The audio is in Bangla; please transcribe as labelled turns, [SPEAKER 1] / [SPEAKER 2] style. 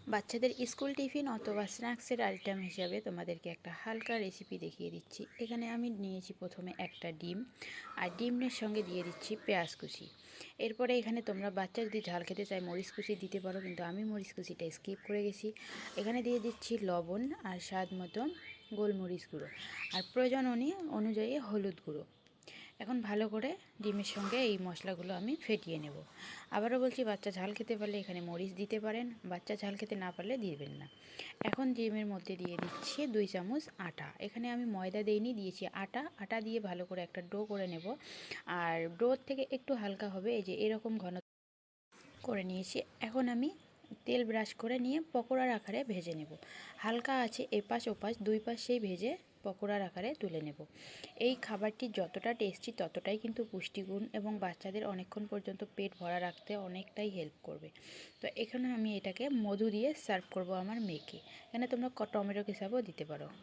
[SPEAKER 1] বাচ্চাদের স্কুল টিফিন অথবা স্ন্যাক্সের আইটেম হিসাবে তোমাদেরকে একটা হালকা রেসিপি দেখিয়ে দিচ্ছি। এখানে আমি নিয়েছি প্রথমে একটা ডিম, আর ডিমের সঙ্গে দিয়ে দিচ্ছি পেঁয়াজ কুচি। এরপরে এখানে তোমরা বাচ্চা যদি ঝাল খেতে চায় মরিচ কুচি দিতে পারো, কিন্তু আমি মরিচ কুচিটা স্কিপ করে গেছি। এখানে দিয়ে দিচ্ছি লবণ আর স্বাদ মতো গোলমরিচ গুঁড়ো, আর প্রয়োজন অনুযায়ী হলুদ গুঁড়ো। এখন ভালো করে ডিমের সঙ্গে এই মশলাগুলো আমি ফেটিয়ে নেব। আবারও বলছি, বাচ্চা ঝাল খেতে পারলে এখানে মরিচ দিতে পারেন, বাচ্চা ঝাল খেতে না পারলে দিবেন না। এখন ডিমের মধ্যে দিয়ে দিচ্ছি 2 চামচ আটা। এখানে আমি ময়দা দিইনি, দিয়েছি আটা দিয়ে ভালো করে একটা ডো করে নেব। আর ডো থেকে একটু হালকা হবে, এই যে এরকম ঘন করে নিয়েছি। এখন আমি তেল ব্রাশ করে নিয়ে পকোড়ার আকারে ভেজে নেব। হালকা আছে এপাশ ওপাশ দুই পাশেই ভেজে পকোড়ার আকারে তুলে নেব। এই খাবারটি যতটা টেস্টি ততটাই কিন্তু পুষ্টিগুণ এবং বাচ্চাদের অনেকক্ষণ পর্যন্ত পেট ভরা রাখতে অনেকটাই হেল্প করবে। তো এখানে আমি এটাকে মধু দিয়ে সার্ভ করব আমার মেয়েকে। এখানে তোমরা টমেটো হিসাবেও দিতে পারো।